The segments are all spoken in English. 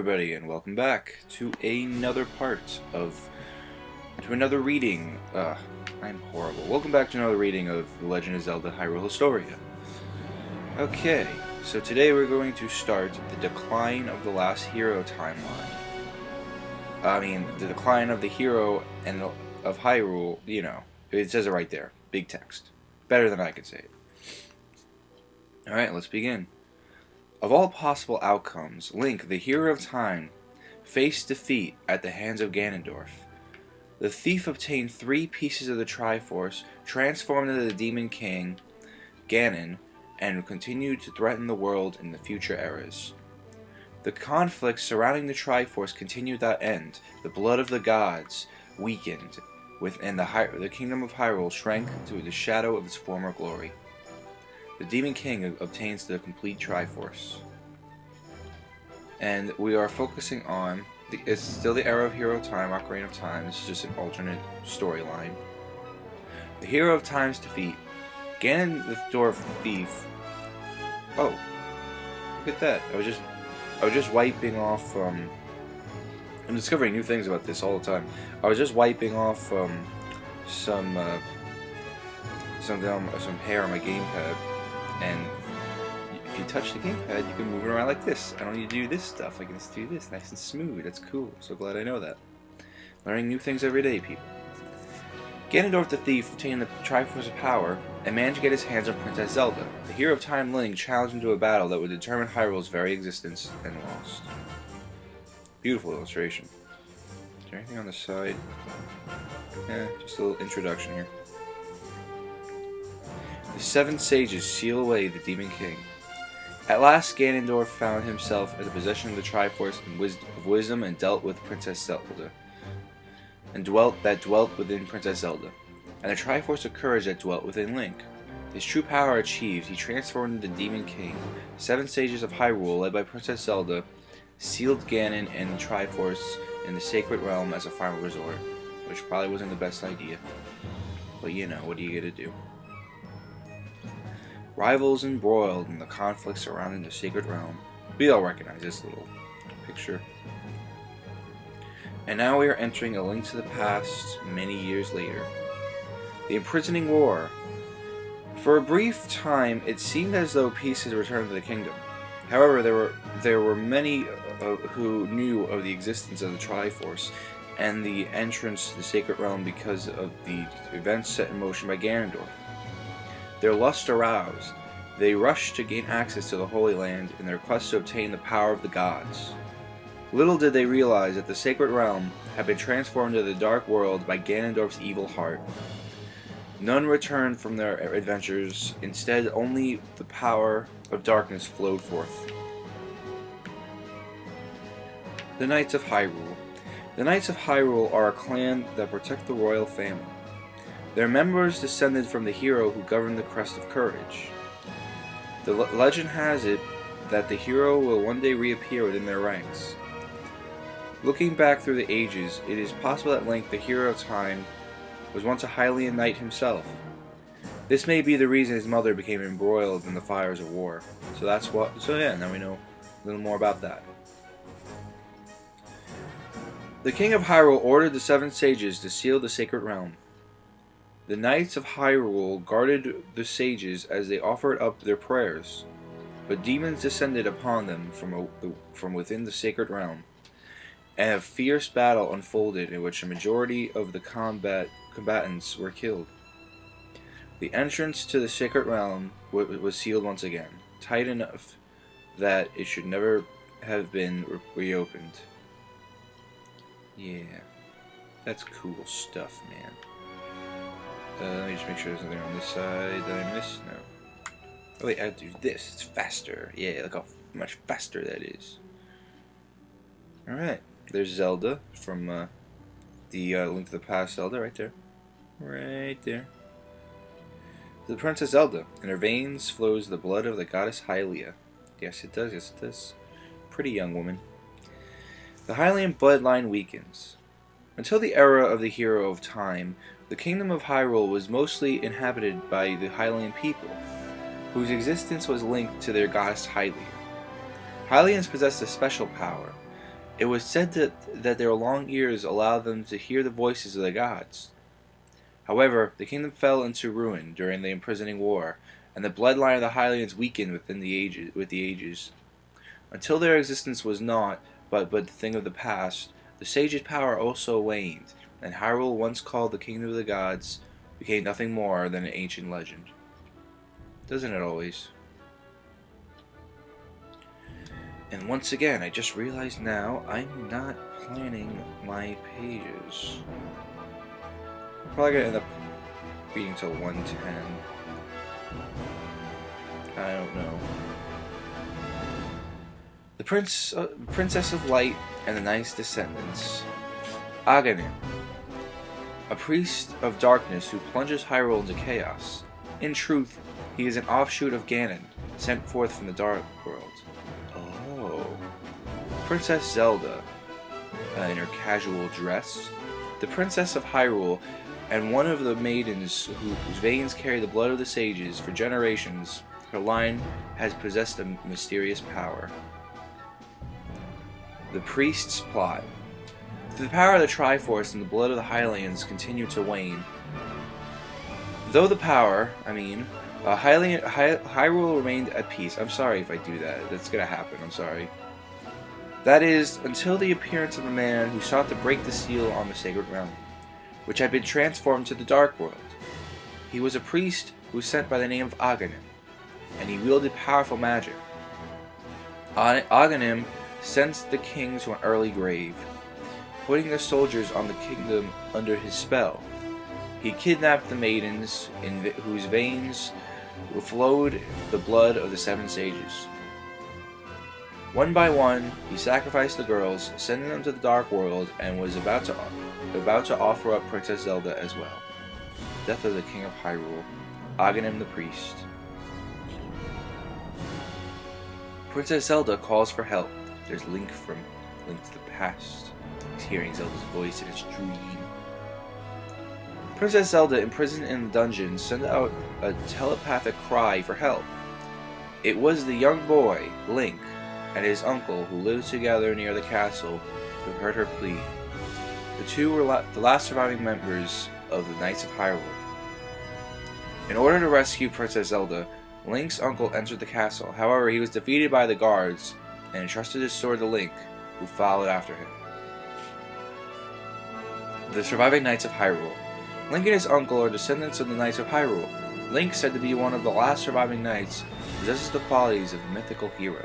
everybody, and welcome back to another another reading. I'm horrible. Welcome back to another reading of The Legend of Zelda Hyrule Historia. Okay, so today we're going to start the decline of the last hero timeline. The decline of the hero and of Hyrule, it says it right there. Big text. Better than I could say it. Alright, let's begin. Of all possible outcomes, Link, the hero of time, faced defeat at the hands of Ganondorf. The thief obtained 3 pieces of the Triforce, transformed into the Demon King, Ganon, and continued to threaten the world in the future eras. The conflict surrounding the Triforce continued without end. The blood of the gods weakened, and the kingdom of Hyrule shrank to the shadow of its former glory. The Demon King obtains the complete Triforce. And we are focusing on, it's still the era of Hero of Time, Ocarina of Time. This is just an alternate storyline. The Hero of Time's defeat. Ganondorf the Thief. Oh, look at that. I was just wiping off, I'm discovering new things about this all the time. I was just wiping off, some hair on my gamepad. And if you touch the gamepad, you can move it around like this. I don't need to do this stuff. I can just do this nice and smooth. That's cool. So glad I know that. Learning new things every day, people. Ganondorf the Thief obtained the Triforce of Power and managed to get his hands on Princess Zelda. The Hero of Time Link challenged him to a battle that would determine Hyrule's very existence and lost. Beautiful illustration. Is there anything on the side? Just a little introduction here. The 7 sages seal away the Demon King. At last, Ganondorf found himself in the possession of the Triforce of wisdom and dealt with Princess Zelda, and dwelt within Princess Zelda, and the Triforce of courage that dwelt within Link. His true power achieved, he transformed into the Demon King. 7 sages of Hyrule, led by Princess Zelda, sealed Ganon and the Triforce in the Sacred Realm as a final resort, which probably wasn't the best idea. But what are you gonna do? Rivals embroiled in the conflict surrounding the Sacred Realm. We all recognize this little picture. And now we are entering A Link to the Past many years later. The imprisoning war. For a brief time, it seemed as though peace had returned to the kingdom. However, there were many who knew of the existence of the Triforce and the entrance to the Sacred Realm because of the events set in motion by Ganondorf. Their lust aroused, they rushed to gain access to the Holy Land in their quest to obtain the power of the gods. Little did they realize that the Sacred Realm had been transformed into the Dark World by Ganondorf's evil heart. None returned from their adventures, instead only the power of darkness flowed forth. The Knights of Hyrule. The Knights of Hyrule are a clan that protect the royal family. Their members descended from the hero who governed the Crest of Courage. The legend has it that the hero will one day reappear within their ranks. Looking back through the ages, it is possible that Link, the hero of time, was once a Hylian knight himself. This may be the reason his mother became embroiled in the fires of war. So now we know a little more about that. The King of Hyrule ordered the 7 sages to seal the Sacred Realm. The Knights of Hyrule guarded the sages as they offered up their prayers, but demons descended upon them from within the Sacred Realm, and a fierce battle unfolded in which a majority of the combatants were killed. The entrance to the Sacred Realm was sealed once again, tight enough that it should never have been reopened. Yeah, that's cool stuff, man. Let me just make sure there's nothing on this side that I missed. No. Oh wait, I have to do this. It's faster. Yeah, look how much faster that is. Alright, there's Zelda from the Link to the Past Zelda right there. Right there. The Princess Zelda. In her veins flows the blood of the goddess Hylia. Yes, it does. Yes, it does. Pretty young woman. The Hylian bloodline weakens. Until the era of the Hero of Time, the Kingdom of Hyrule was mostly inhabited by the Hylian people, whose existence was linked to their goddess Hylia. Hylians possessed a special power. It was said that their long ears allowed them to hear the voices of the gods. However, the kingdom fell into ruin during the imprisoning war, and the bloodline of the Hylians weakened with the ages. Until their existence was not but a thing of the past, the sage's power also waned, and Hyrule, once called the kingdom of the gods, became nothing more than an ancient legend. Doesn't it always? And once again, I just realized now I'm not planning my pages. Probably gonna end up reading till 110. I don't know. The Princess of Light and the Knight's Descendants. Aghanim, a priest of darkness who plunges Hyrule into chaos. In truth, he is an offshoot of Ganon, sent forth from the Dark World. Oh. Princess Zelda, in her casual dress. The Princess of Hyrule, and one of the maidens whose veins carry the blood of the sages for generations, her line has possessed a mysterious power. The Priest's Plot. The power of the Triforce and the blood of the Hylians continue to wane. Though the power, Hyrule remained at peace. I'm sorry if I do that. That's gonna happen. I'm sorry. That is, until the appearance of a man who sought to break the seal on the Sacred Realm, which had been transformed to the Dark World. He was a priest who was sent by the name of Aghanim, and he wielded powerful magic. Aghanim sent the king to an early grave, putting the soldiers on the kingdom under his spell. He kidnapped the maidens in whose veins flowed the blood of the seven sages. One by one, he sacrificed the girls, sending them to the Dark World, and was about to offer up Princess Zelda as well. Death of the King of Hyrule. Aghanim the priest. Princess Zelda calls for help. There's Link to the past. He's hearing Zelda's voice in his dream. Princess Zelda, imprisoned in the dungeon, sent out a telepathic cry for help. It was the young boy, Link, and his uncle, who lived together near the castle, who heard her plea. The two were the last surviving members of the Knights of Hyrule. In order to rescue Princess Zelda, Link's uncle entered the castle. However, he was defeated by the guards and entrusted his sword to Link, who followed after him. The surviving Knights of Hyrule. Link and his uncle are descendants of the Knights of Hyrule. Link, said to be one of the last surviving knights, possesses the qualities of a mythical hero.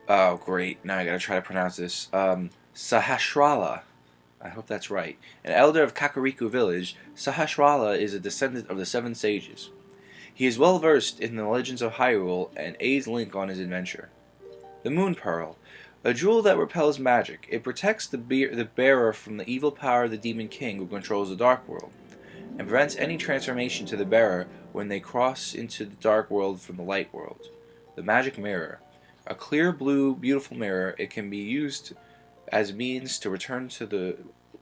Oh, great. Now I gotta try to pronounce this. Sahasrara. I hope that's right. An elder of Kakariko village, Sahasrara is a descendant of the Seven Sages. He is well versed in the legends of Hyrule and aids Link on his adventure. The Moon Pearl. A jewel that repels magic. It protects the bearer from the evil power of the Demon King who controls the Dark World, and prevents any transformation to the bearer when they cross into the Dark World from the Light World. The Magic Mirror. A clear blue, beautiful mirror. It can be used as means to return to the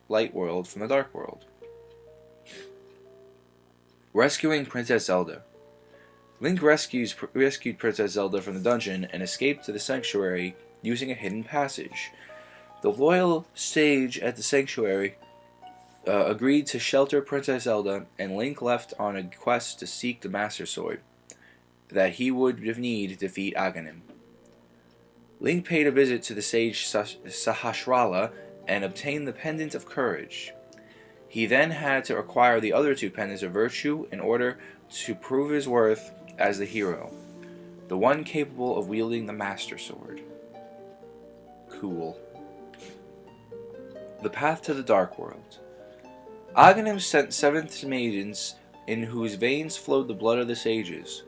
Light World from the Dark World. Rescuing Princess Zelda. Link rescued Princess Zelda from the dungeon and escaped to the sanctuary using a hidden passage. The loyal sage at the sanctuary agreed to shelter Princess Zelda, and Link left on a quest to seek the Master Sword that he would need to defeat Aghanim. Link paid a visit to the sage Sahasrara and obtained the Pendant of Courage. He then had to acquire the other two Pendants of Virtue in order to prove his worth as the hero, the one capable of wielding the Master Sword. Cool. The Path to the Dark World. Aghanim sent 7 maidens in whose veins flowed the blood of the sages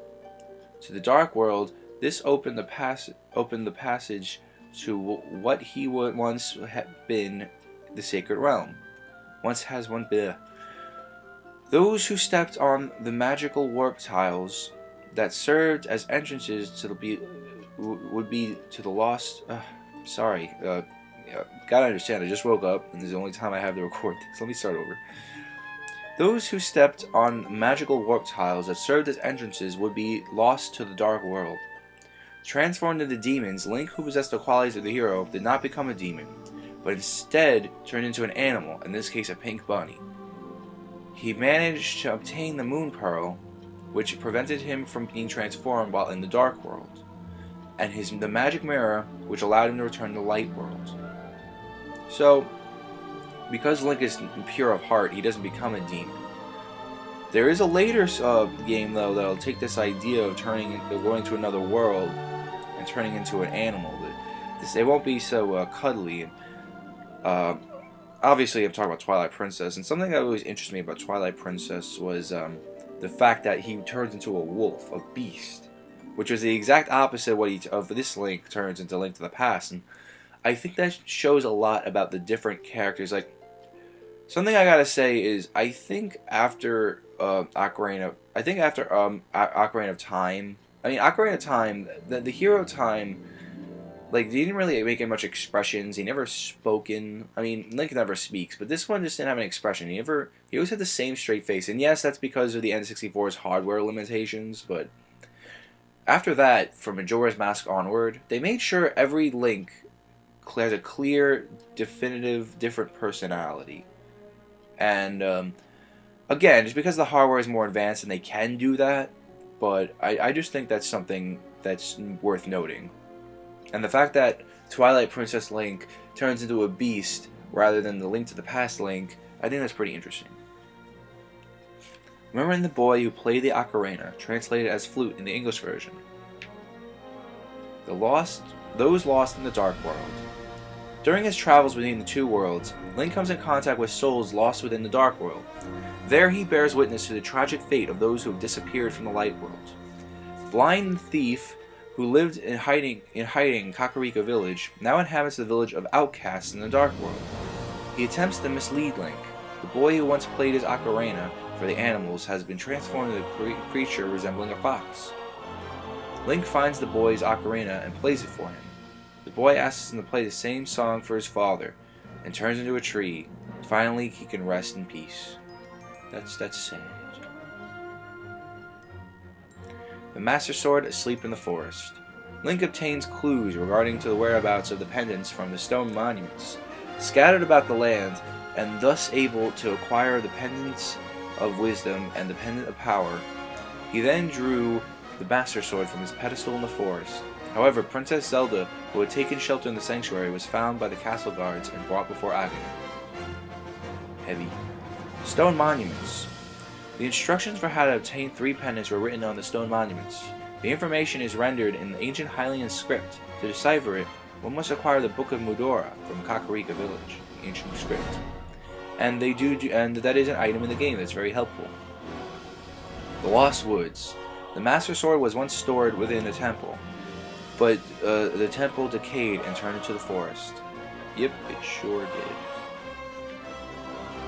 to the Dark World. This opened the passage to what he would once have been the Sacred Realm. Those who stepped on the magical warp tiles that served as entrances to would be to the lost. Gotta understand, I just woke up and this is the only time I have to record this. Let me start over. Those who stepped on magical warp tiles that served as entrances would be lost to the dark world. Transformed into demons, Link, who possessed the qualities of the hero, did not become a demon, but instead turned into an animal, in this case a pink bunny. He managed to obtain the Moon Pearl, which prevented him from being transformed while in the Dark World, and the Magic Mirror, which allowed him to return to the Light World. So, because Link is pure of heart, he doesn't become a demon. There is a later game, though, that'll take this idea of going to another world and turning into an animal. It won't be so cuddly. Obviously, I'm talking about Twilight Princess, and something that always interested me about Twilight Princess was the fact that he turns into a wolf, a beast, which was the exact opposite of this Link turns into Link to the Past. And I think that shows a lot about the different characters. Like, something I gotta say is, I think after Ocarina of Time, the hero Time, like, he didn't really make much expressions. He never spoken. I mean, Link never speaks, but this one just didn't have an expression. He always had the same straight face. And yes, that's because of the N64's hardware limitations, but after that, from Majora's Mask onward, they made sure every Link has a clear, definitive, different personality. And, again, just because the hardware is more advanced and they can do that, but I just think that's something that's worth noting. And the fact that Twilight Princess Link turns into a beast rather than the Link to the Past Link, I think that's pretty interesting. Remembering the boy who played the ocarina, translated as flute in the English version. Those lost in the Dark World. During his travels between the two worlds, Link comes in contact with souls lost within the Dark World. There he bears witness to the tragic fate of those who have disappeared from the Light World. Blind thief who lived in hiding in Kakariko Village, now inhabits the village of outcasts in the Dark World. He attempts to mislead Link. The boy who once played his ocarina for the animals has been transformed into a creature resembling a fox. Link finds the boy's ocarina and plays it for him. The boy asks him to play the same song for his father, and turns into a tree. Finally, he can rest in peace. That's sad. The Master Sword asleep in the forest. Link obtains clues regarding to the whereabouts of the pendants from the stone monuments, scattered about the land, and thus able to acquire the pendants of wisdom and the pendant of power. He then drew the Master Sword from his pedestal in the forest. However, Princess Zelda, who had taken shelter in the sanctuary, was found by the castle guards and brought before Aghanim. Heavy. Stone monuments. The instructions for how to obtain 3 pendants were written on the stone monuments. The information is rendered in the ancient Hylian script. To decipher it, one must acquire the Book of Mudora from Kakariko Village, the ancient script. And that is an item in the game that's very helpful. The Lost Woods. The Master Sword was once stored within a temple, but the temple decayed and turned into the forest. Yep, it sure did.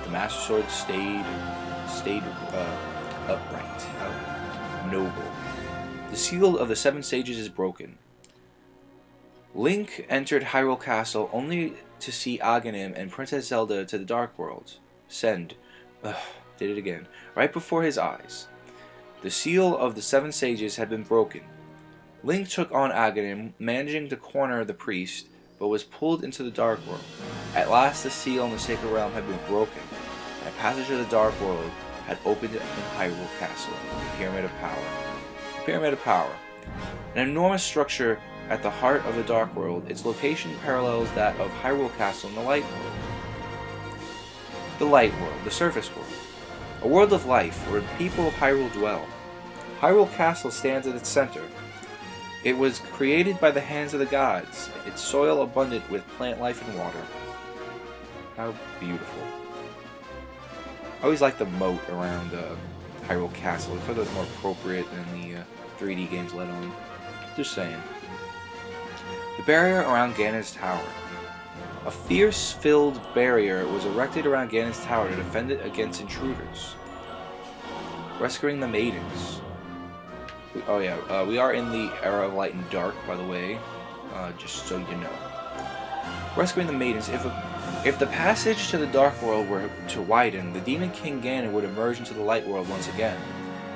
The Master Sword stayed upright, noble. The seal of the 7 sages is broken. Link entered Hyrule Castle only to see Aghanim and Princess Zelda to the Dark World. Did it again. Right before his eyes. The seal of the 7 sages had been broken. Link took on Aghanim, managing to corner the priest, but was pulled into the Dark World. At last the seal in the Sacred Realm had been broken, and passage to the Dark World had opened in Hyrule Castle, the Pyramid of Power. The Pyramid of Power. An enormous structure at the heart of the Dark World, its location parallels that of Hyrule Castle in the Light World. The Light World, the Surface World. A world of life where the people of Hyrule dwell. Hyrule Castle stands at its center. It was created by the hands of the gods, its soil abundant with plant life and water. How beautiful. I always liked the moat around Hyrule Castle. I thought that was more appropriate than the 3D games let on. Just saying. The barrier around Ganon's Tower. A fierce-filled barrier was erected around Ganon's Tower to defend it against intruders. Rescuing the maidens. We are in the era of light and dark, by the way, just so you know. Rescuing the maidens. If a If the passage to the Dark World were to widen, the Demon King Ganon would emerge into the Light World once again.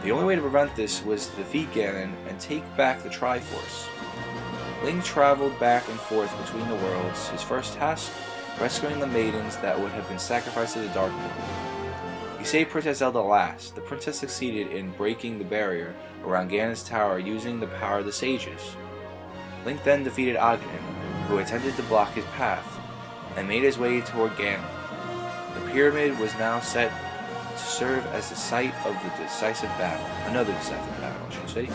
The only way to prevent this was to defeat Ganon and take back the Triforce. Link traveled back and forth between the worlds, his first task rescuing the maidens that would have been sacrificed to the Dark World. He saved Princess Zelda last. The princess succeeded in breaking the barrier around Ganon's tower using the power of the sages. Link then defeated Aghanim, who attempted to block his path, and made his way toward Ganon. The pyramid was now set to serve as the site of the decisive battle. Another decisive battle, I should say.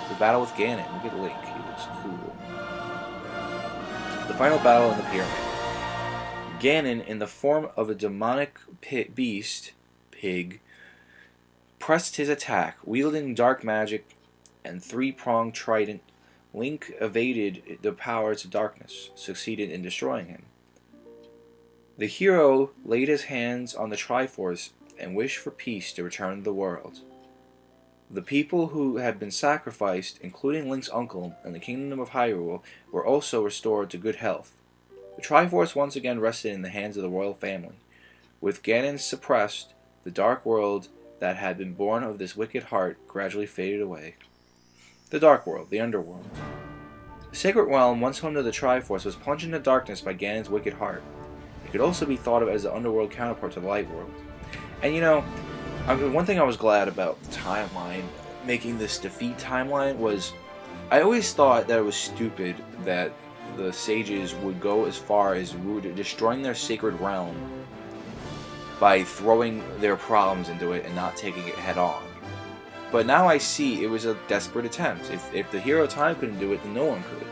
The battle with Ganon. Look at Link, he looks cool. The final battle in the pyramid. Ganon, in the form of a demonic pig, pressed his attack, wielding dark magic and three-pronged trident. Link evaded the powers of darkness, succeeded in destroying him. The hero laid his hands on the Triforce and wished for peace to return to the world. The people who had been sacrificed, including Link's uncle and the Kingdom of Hyrule, were also restored to good health. The Triforce once again rested in the hands of the royal family. With Ganon suppressed, the dark world that had been born of this wicked heart gradually faded away. The Dark World, the Underworld. The Sacred Realm, once home to the Triforce, was plunged into darkness by Ganon's wicked heart. It could also be thought of as the Underworld counterpart to the Light World. And you know, one thing I was glad about the timeline, making this defeat timeline, was I always thought that it was stupid that the sages would go as far as destroying their sacred realm by throwing their problems into it and not taking it head on. But now I see it was a desperate attempt. If the hero of time couldn't do it, then no one could.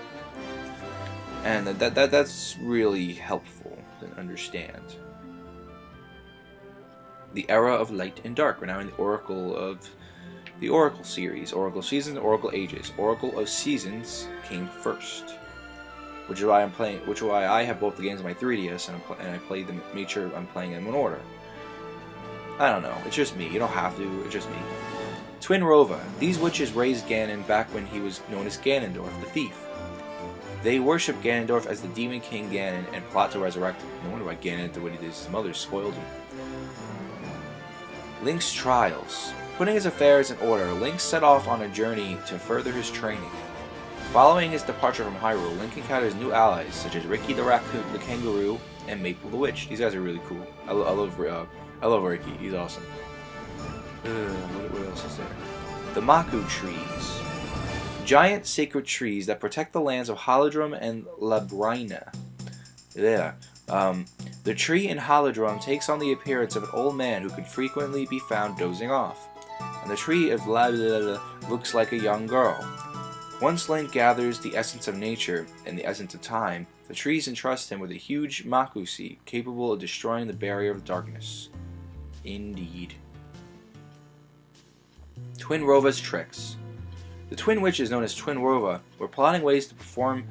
And that's really helpful to understand. The era of light and dark. We're now in the Oracle series. Oracle Seasons, Oracle Ages. Oracle of Seasons came first. Which is why I have both the games on my 3DS and I played them, made sure I'm playing them in order. I don't know, it's just me. You don't have to, it's just me. Twin Rova. These witches raised Ganon back when he was known as Ganondorf, the Thief. They worship Ganondorf as the Demon King Ganon and plot to resurrect him. No wonder why Ganon did what he did. His mother spoiled him. Link's trials. Putting his affairs in order, Link set off on a journey to further his training. Following his departure from Hyrule, Link encounters new allies such as Ricky the Raccoon, the Kangaroo, and Maple the Witch. These guys are really cool. I love Ricky. He's awesome. What else is there? The Maku Trees. Giant sacred trees that protect the lands of Holodrum and Labrina. Yeah. The tree in Holodrum takes on the appearance of an old man who can frequently be found dozing off. And the tree of Labrina looks like a young girl. Once Link gathers the essence of nature and the essence of time, the trees entrust him with a huge Maku seed capable of destroying the barrier of darkness. Indeed. Twin Rova's tricks. The twin witches known as Twin Rova were plotting ways to perform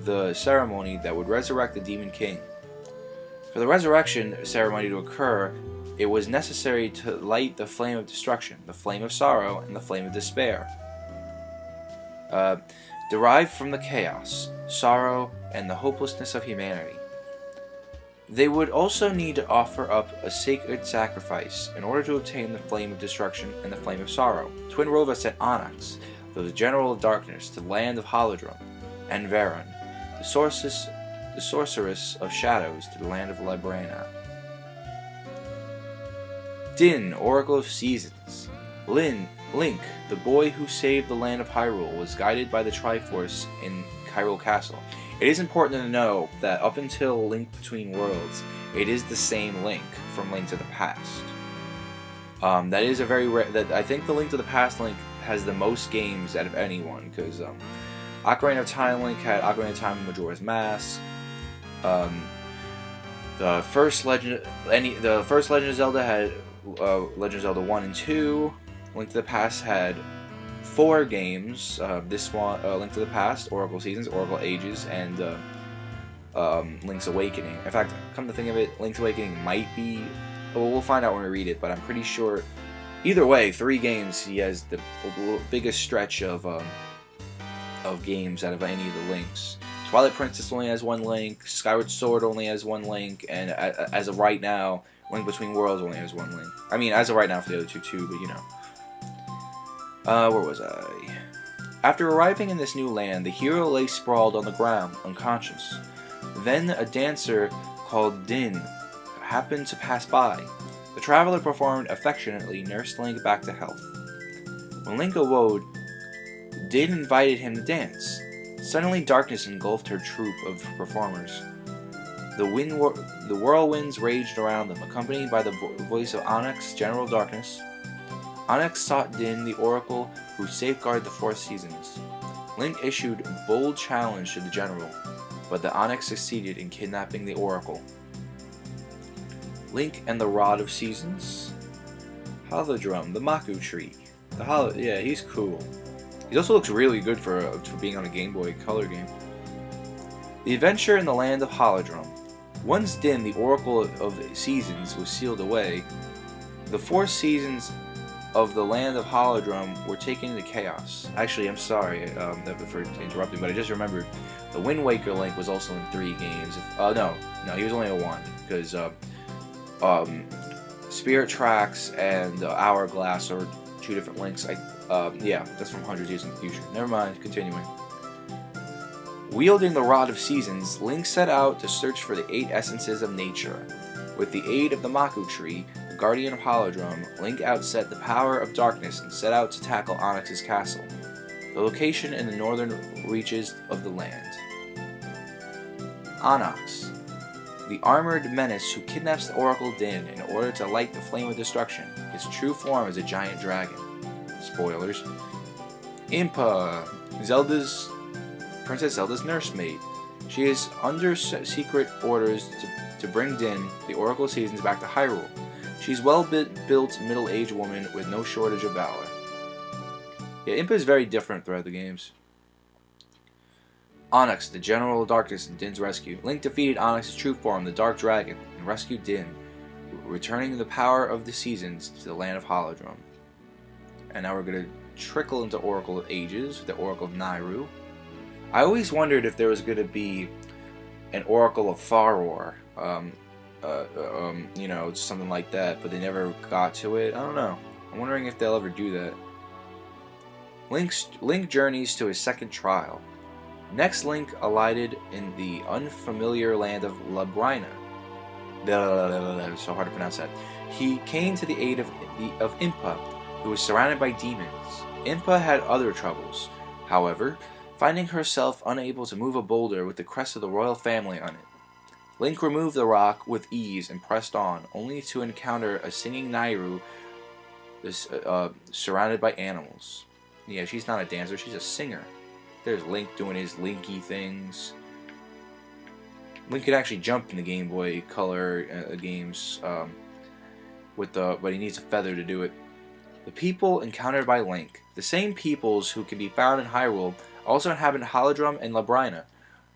the ceremony that would resurrect the Demon King. For the resurrection ceremony to occur, it was necessary to light the flame of destruction, the flame of sorrow, and the flame of despair. Derived from the chaos, sorrow, and the hopelessness of humanity. They would also need to offer up a sacred sacrifice in order to obtain the flame of destruction and the flame of sorrow. Twin Rova sent Onyx, the general of darkness, to the land of Holodrum, and Varon, the sorceress of shadows, to the land of Labrina. Din, Oracle of Seasons. Link, the boy who saved the land of Hyrule, was guided by the Triforce in Hyrule Castle. It is important to know that up until Link Between Worlds, it is the same Link from Link to the Past. That is a very rare. I think the Link to the Past Link has the most games out of anyone, because Ocarina of Time Link had Ocarina of Time Majora's Mask. The first Legend of Zelda had Legend of Zelda 1 and 2. Link to the Past had 4 games. This one, Link to the Past, Oracle Seasons, Oracle Ages, and Link's Awakening. In fact, come to think of it, Link's Awakening might be... Well, we'll find out when we read it, but I'm pretty sure... Either way, 3 games, he has the biggest stretch of games out of any of the Links. Twilight Princess only has one link, Skyward Sword only has one link, and as of right now, Link Between Worlds only has one link. I mean, as of right now for the other two too, but you know. Where was I? After arriving in this new land, the hero lay sprawled on the ground, unconscious. Then a dancer called Din happened to pass by. The traveler performed affectionately, nursed Link back to health. When Link awoke, Din invited him to dance. Suddenly darkness engulfed her troupe of performers. The whirlwinds raged around them, accompanied by the voice of Onyx, General of Darkness. Onyx sought Din, the Oracle, who safeguarded the four seasons. Link issued a bold challenge to the General, but the Onyx succeeded in kidnapping the Oracle. Link and the Rod of Seasons. Holodrum, the Maku Tree. Yeah, he's cool. He also looks really good for being on a Game Boy Color game. The adventure in the land of Holodrum. Once Din, the Oracle of Seasons, was sealed away, the four seasons of the land of Holodrum were taken into chaos. Actually, I'm sorry for interrupting, but I just remembered the Wind Waker Link was also in 3 games. No, he was only in 1 because Spirit Tracks and Hourglass are 2 different links. Yeah, that's from 100 Years in the Future. Never mind, continuing. Wielding the Rod of Seasons, Link set out to search for the 8 essences of nature. With the aid of the Maku Tree, the guardian of Holodrum, Link outset the power of darkness and set out to tackle Onyx's castle, the location in the northern reaches of the land. Onyx, the armored menace who kidnaps the Oracle Din in order to light the flame of destruction. His true form is a giant dragon. Spoilers. Impa, Princess Zelda's nursemaid. She is under secret orders to bring Din, the Oracle Seasons, back to Hyrule. She's well-built middle-aged woman with no shortage of valor. Yeah, Impa is very different throughout the games. Onyx, the General of Darkness, in Din's rescue. Link defeated Onyx's true form, the Dark Dragon, and rescued Din, returning the power of the seasons to the land of Holodrum. And now we're going to trickle into Oracle of Ages, the Oracle of Nayru. I always wondered if there was going to be an Oracle of Faror, you know, something like that, but they never got to it. I don't know. I'm wondering if they'll ever do that. Link journeys to his second trial. Next, Link alighted in the unfamiliar land of Labrina. It's so hard to pronounce that. He came to the aid of Impa, who was surrounded by demons. Impa had other troubles, however, finding herself unable to move a boulder with the crest of the royal family on it. Link removed the rock with ease and pressed on, only to encounter a singing Nayru surrounded by animals. Yeah, she's not a dancer, she's a singer. There's Link doing his Linky things. Link could actually jump in the Game Boy Color games, but he needs a feather to do it. The people encountered by Link, the same peoples who can be found in Hyrule, also inhabit Holodrum and Labrina.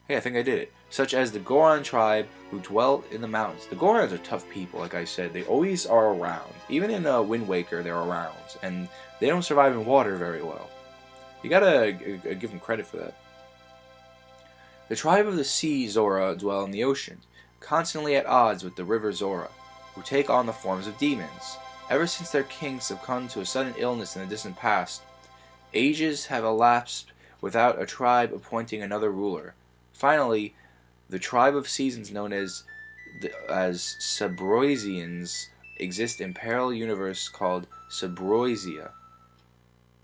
Hey, I think I did it. Such as the Goron tribe who dwell in the mountains. The Gorons are tough people, like I said. They always are around. Even in Wind Waker, they're around. And they don't survive in water very well. You gotta give them credit for that. The tribe of the Sea Zora dwell in the ocean, constantly at odds with the river Zora, who take on the forms of demons. Ever since their king succumbed to a sudden illness in the distant past, ages have elapsed without a tribe appointing another ruler. Finally, the tribe of seasons known as Subroisians exist in a parallel universe called Subroisia.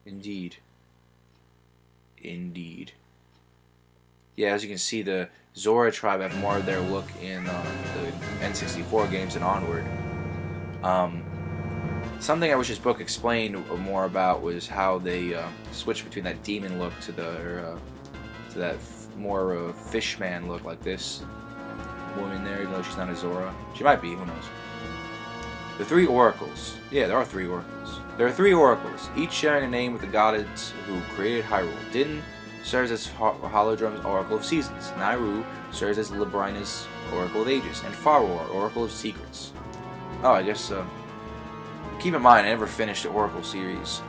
Indeed. Yeah, as you can see, the Zora tribe have more of their look in the N64 games and onward. Something I wish this book explained more about was how they switched between that demon look to that more fishman look, like this woman there, even though she's not a Zora. She might be, who knows. The 3 oracles. Yeah, there are 3 oracles. There are 3 oracles, each sharing a name with the goddess who created Hyrule. Din serves as Holodrum's Oracle of Seasons. Nayru serves as Labrina's Oracle of Ages. And Faror, Oracle of Secrets. Oh, I guess, keep in mind, I never finished the Oracle series,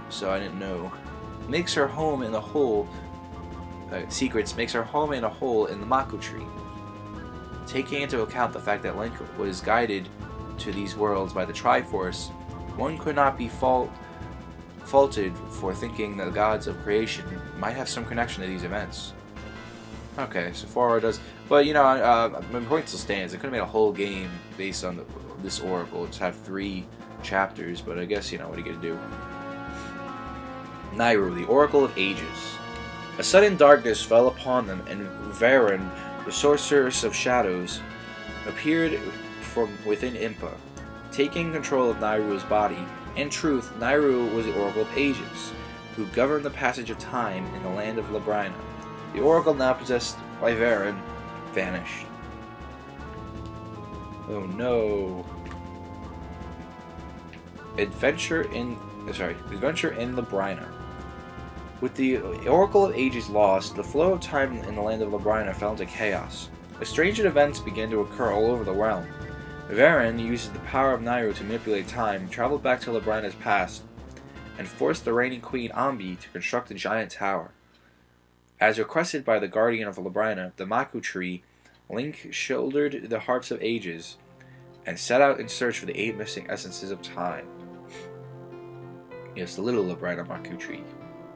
so I didn't know. Makes her home in the hole secrets makes her home in a hole in the Maku tree. Taking into account the fact that Link was guided to these worlds by the Triforce, one could not be faulted for thinking that the gods of creation might have some connection to these events. Okay, so 4 does, but my point still stands. They could have made a whole game based on this oracle. Just have 3 chapters, but I guess what are you gonna do? Nayru, the Oracle of Ages. A sudden darkness fell upon them, and Varen, the Sorceress of Shadows, appeared from within Impa, taking control of Nayru's body. In truth, Nayru was the Oracle of Ages, who governed the passage of time in the land of Labrina. The Oracle, now possessed by Varen, vanished. Oh no. Adventure in Labrina. With the Oracle of Ages lost, the flow of time in the land of Labrina fell into chaos. Strange events began to occur all over the realm. Varen uses the power of Nayru to manipulate time, traveled back to Labrina's past, and forced the reigning queen Ambi to construct a giant tower. As requested by the guardian of Labrina, the Maku tree, Link shouldered the harps of ages and set out in search for the 8 missing essences of time. Yes, the little Labrina Maku tree.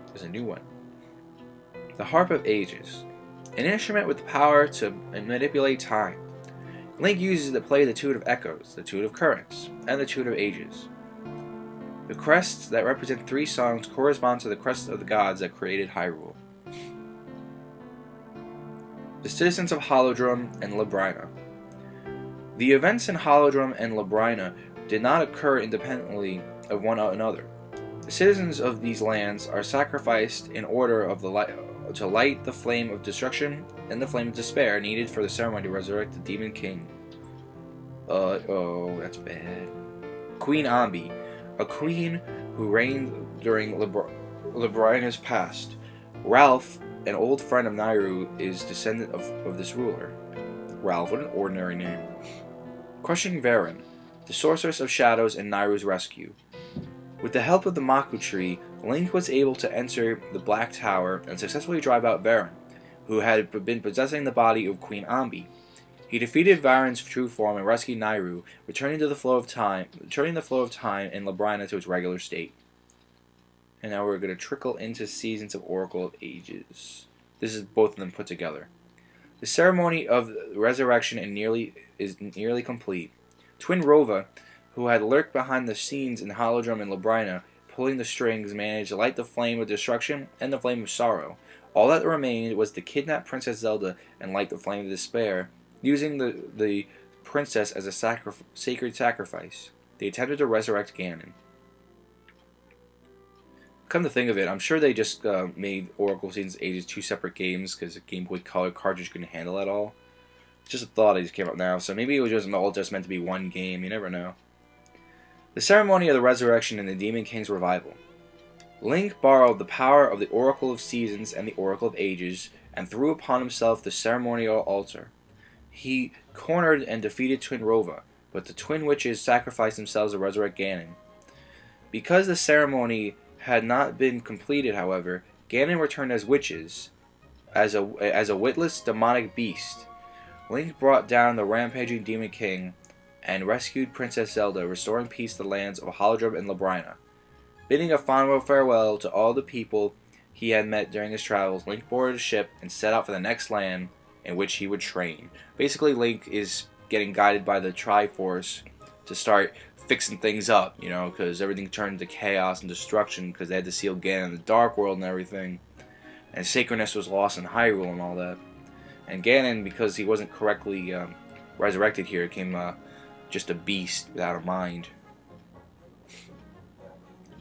There's a new one. The Harp of Ages, an instrument with the power to manipulate time. Link uses it to play the Tune of Echoes, the Tune of Currents, and the Tune of Ages. The crests that represent 3 songs correspond to the crests of the gods that created Hyrule. The citizens of Holodrum and Labrina. The events in Holodrum and Labrina did not occur independently of one another. The citizens of these lands are sacrificed in order of to light the flame of destruction and the flame of despair needed for the ceremony to resurrect the Demon King. Oh, that's bad. Queen Ambi, a queen who reigned during Labrina's past. Ralph, an old friend of Nayru, is descendant of this ruler. Ralph, what an ordinary name. Crushing Varen, the Sorceress of Shadows, and Nayru's rescue. With the help of the Maku tree, Link was able to enter the Black Tower and successfully drive out Varen, who had been possessing the body of Queen Ambi. He defeated Varen's true form and rescued Nayru, returning the flow of time in Labrina to its regular state. And now we're going to trickle into Seasons of Oracle of Ages. This is both of them put together. The ceremony of resurrection is nearly complete. Twin Rova, who had lurked behind the scenes in Holodrum and Labrina, pulling the strings, managed to light the flame of destruction and the flame of sorrow. All that remained was to kidnap Princess Zelda and light the flame of despair, using the princess as a sacred sacrifice. They attempted to resurrect Ganon. Come to think of it, I'm sure they just made Oracle Seasons of Ages 2 separate games because the Game Boy Color cartridge couldn't handle that all. Just a thought I just came up now, so maybe it was all just meant to be one game, you never know. The ceremony of the resurrection and the Demon King's revival. Link borrowed the power of the Oracle of Seasons and the Oracle of Ages and threw upon himself the ceremonial altar. He cornered and defeated Twin Rova, but the Twin Witches sacrificed themselves to resurrect Ganon. Because the ceremony had not been completed, however, Ganon returned as witches, as a witless demonic beast. Link brought down the rampaging Demon King and rescued Princess Zelda, restoring peace to the lands of Holodrum and Labrina. Bidding a final farewell to all the people he had met during his travels, Link boarded a ship and set out for the next land in which he would train. Basically, Link is getting guided by the Triforce to start fixing things up, because everything turned to chaos and destruction because they had to seal Ganon in the Dark World and everything. And sacredness was lost in Hyrule and all that. And Ganon, because he wasn't correctly resurrected here, became just a beast without a mind.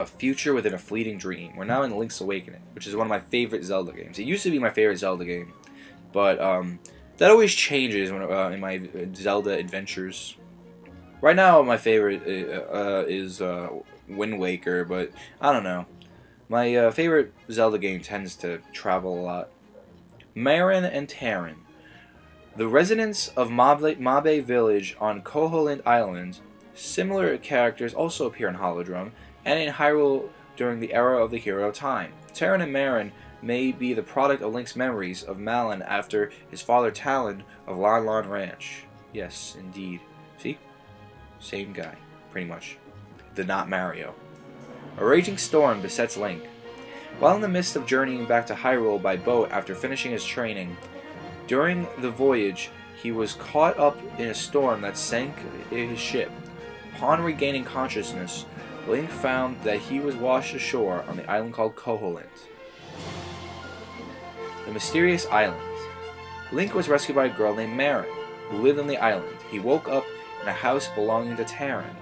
A future within a fleeting dream. We're now in Link's Awakening, which is one of my favorite Zelda games. It used to be my favorite Zelda game, but that always changes in my Zelda adventures. Right now, my favorite is Wind Waker, but I don't know. My favorite Zelda game tends to travel a lot. Marin and Terran. The residents of Mabe Village on Koholint Island. Similar characters also appear in Holodrum and in Hyrule during the era of the Hero of Time. Terran and Marin may be the product of Link's memories of Malon after his father Talon of Lon Lon Ranch. Yes, indeed. See? Same guy, pretty much. The not Mario. A raging storm besets Link. While in the midst of journeying back to Hyrule by boat after finishing his training, during the voyage, he was caught up in a storm that sank his ship. Upon regaining consciousness, Link found that he was washed ashore on the island called Koholint. The mysterious island. Link was rescued by a girl named Marin, who lived on the island. He woke up in a house belonging to Tarin,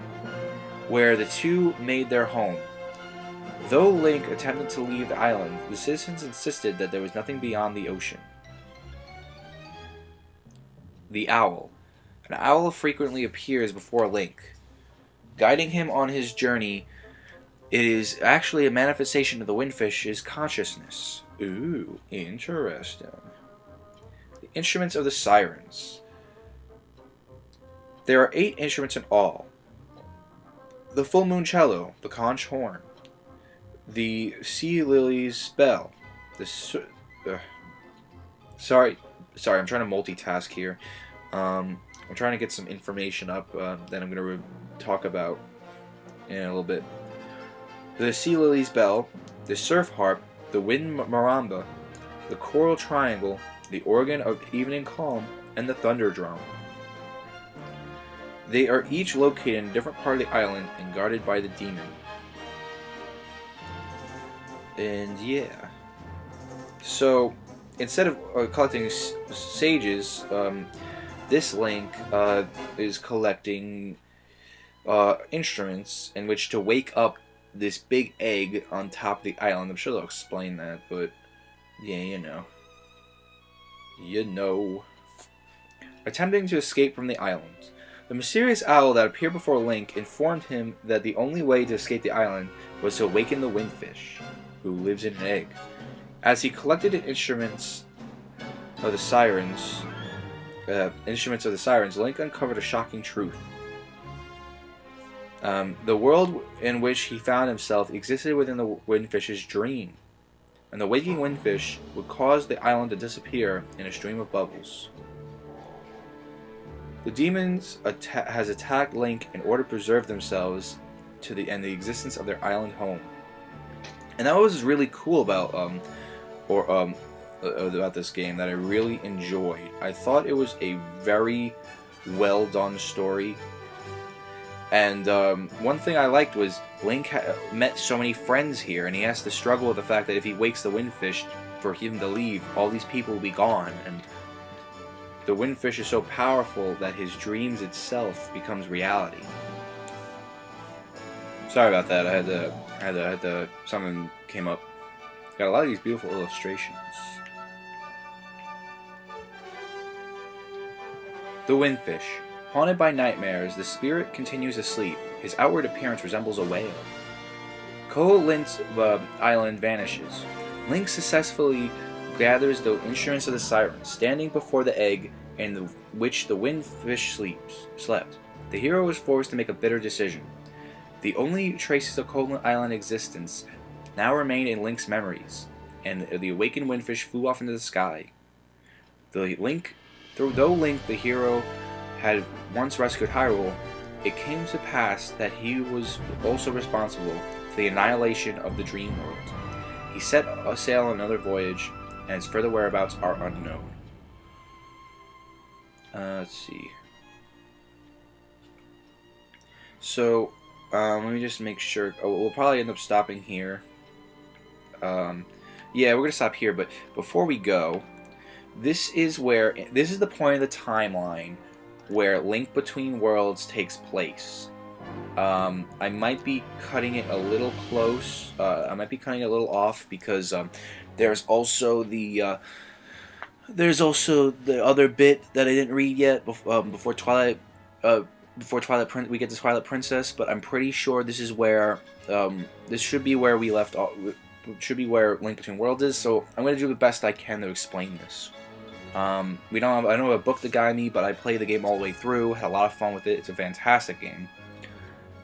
where the two made their home. Though Link attempted to leave the island, the citizens insisted that there was nothing beyond the ocean. The Owl. An owl frequently appears before Link, guiding him on his journey. It is actually a manifestation of the Windfish's consciousness. Ooh, interesting. The instruments of the Sirens. There are 8 instruments in all. The Full Moon Cello, the Conch Horn, the Sea Lily's Bell, Sorry, I'm trying to multitask here. I'm trying to get some information up that I'm going to talk about in a little bit. The Sea Lily's Bell, the Surf Harp, the Wind Maramba, the Coral Triangle, the Organ of Evening Calm, and the Thunder Drum. They are each located in a different part of the island and guarded by the demon. And yeah. So, instead of collecting sages, this Link is collecting instruments in which to wake up this big egg on top of the island. I'm sure they'll explain that, but yeah, you know. You know. Attempting to escape from the island. The mysterious owl that appeared before Link informed him that the only way to escape the island was to awaken the Windfish, who lives in an egg. As he collected instruments of the Sirens, Link uncovered a shocking truth. The world in which he found himself existed within the Windfish's dream, and the waking Windfish would cause the island to disappear in a stream of bubbles. The demons has attacked Link in order to preserve themselves and the existence of their island home. And that was really cool about about this game that I really enjoyed. I thought it was a very well done story. And one thing I liked was Link met so many friends here, and he has to struggle with the fact that if he wakes the Windfish for him to leave, all these people will be gone. And the Windfish is so powerful that his dreams itself becomes reality. Sorry about that. I had to something came up. Got a lot of these beautiful illustrations. The Windfish. Haunted by nightmares, the spirit continues to sleep. His outward appearance resembles a whale. Koholint's island vanishes. Link successfully gathers the instruments of the Sirens, standing before the egg in which the Windfish slept. The hero was forced to make a bitter decision. The only traces of Koholint Island existence now remain in Link's memories, and the awakened Windfish flew off into the sky. Though Link, the hero, had once rescued Hyrule, it came to pass that he was also responsible for the annihilation of the Dream World. He set sail on another voyage, and his further whereabouts are unknown. Let's see. So, let me just make sure. We'll probably end up stopping here. Yeah, we're gonna stop here. But before we go, this is the point of the timeline where Link Between Worlds takes place. I might be cutting it a little close. I might be cutting it a little off because there's also the other bit that I didn't read yet before Twilight. We get to Twilight Princess, but I'm pretty sure this is where this should be where we left off. Should be where Link Between Worlds is. So I'm going to do the best I can to explain this. I don't have a book to guide me, but I played the game all the way through. Had a lot of fun with it. It's a fantastic game.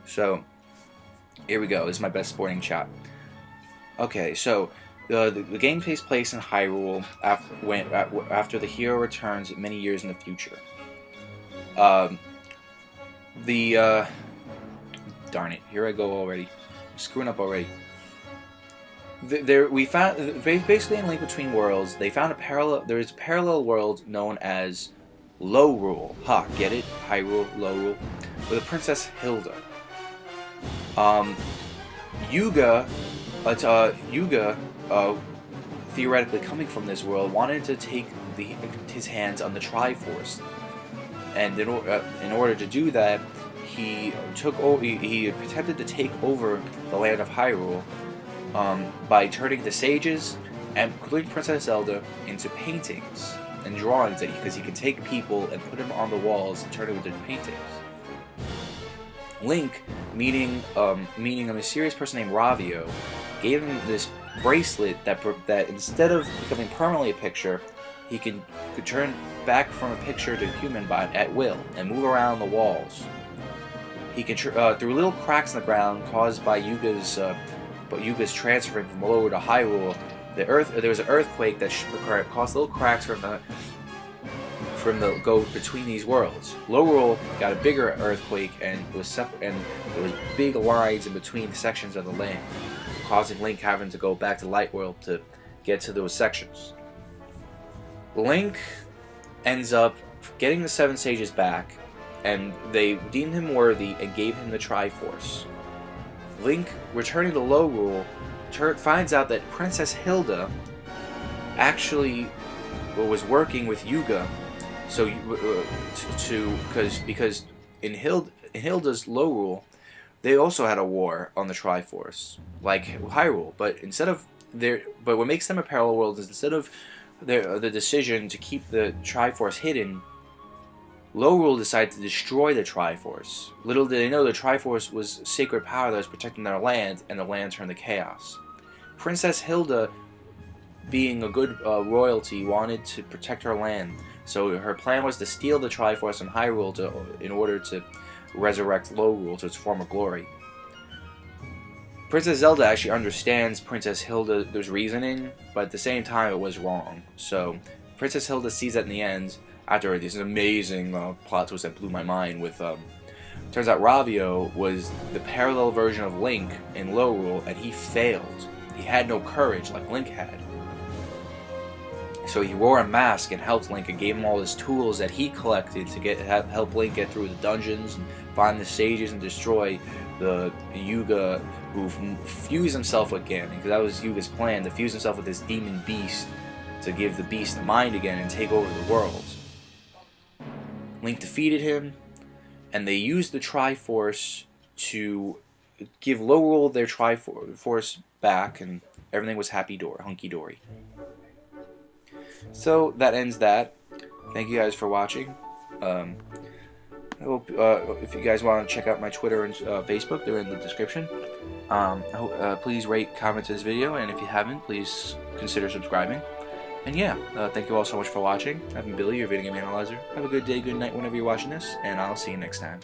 So here we go. This is my best sporting chat. Okay, so The game takes place in Hyrule after the hero returns many years in the future. Um, darn it, here I go already. I'm screwing up already. We found basically in Link Between Worlds, they found a parallel. There is a parallel world known as Lorule. Ha, get it? Hyrule, Lorule, with a Princess Hilda. Yuga, theoretically coming from this world, wanted to take his hands on the Triforce, and in order to do that, he attempted to take over the land of Hyrule by turning the sages and including Princess Zelda into paintings and drawings, because he could take people and put them on the walls and turn them into paintings. Link, meeting a mysterious person named Ravio, gave him this bracelet that instead of becoming permanently a picture, he could turn back from a picture to human at will and move around the walls. He could through little cracks in the ground caused by Yuga's transferring from Lower to Hyrule. There was an earthquake that caused little cracks go between these worlds. Lorule got a bigger earthquake and there was big lines in between sections of the land, causing Link having to go back to Light World to get to those sections. Link ends up getting the 7 sages back, and they deemed him worthy and gave him the Triforce. Link, returning to Lorule, finds out that Princess Hilda actually was working with Yuga, because in Hilda's Lorule, they also had a war on the Triforce, like Hyrule. But what makes them a parallel world is instead of the decision to keep the Triforce hidden, Lorule decided to destroy the Triforce. Little did they know the Triforce was sacred power that was protecting their land, and the land turned to chaos. Princess Hilda, being a good royalty, wanted to protect her land, so her plan was to steal the Triforce from Hyrule in order to resurrect Lorule to its former glory. Princess Zelda actually understands Princess Hilda's reasoning, but at the same time it was wrong. So Princess Hilda sees that in the end, after this amazing plot twist that blew my mind with, turns out Ravio was the parallel version of Link in Lorule, and he failed. He had no courage like Link had. So he wore a mask and helped Link and gave him all his tools that he collected to help Link get through the dungeons and find the sages and destroy the Yuga who fused himself with Ganon, because that was Yuga's plan, to fuse himself with this demon beast to give the beast a mind again and take over the world. Link defeated him, and they used the Triforce to give Lorule their Triforce back, and everything was hunky-dory. So that ends that. Thank you guys for watching. I hope if you guys want to check out my Twitter and Facebook, they're in the description. Please rate, comment this video, and if you haven't, please consider subscribing. And yeah, thank you all so much for watching. I've been Billy, your video game analyzer. Have a good day, good night whenever you're watching this, and I'll see you next time.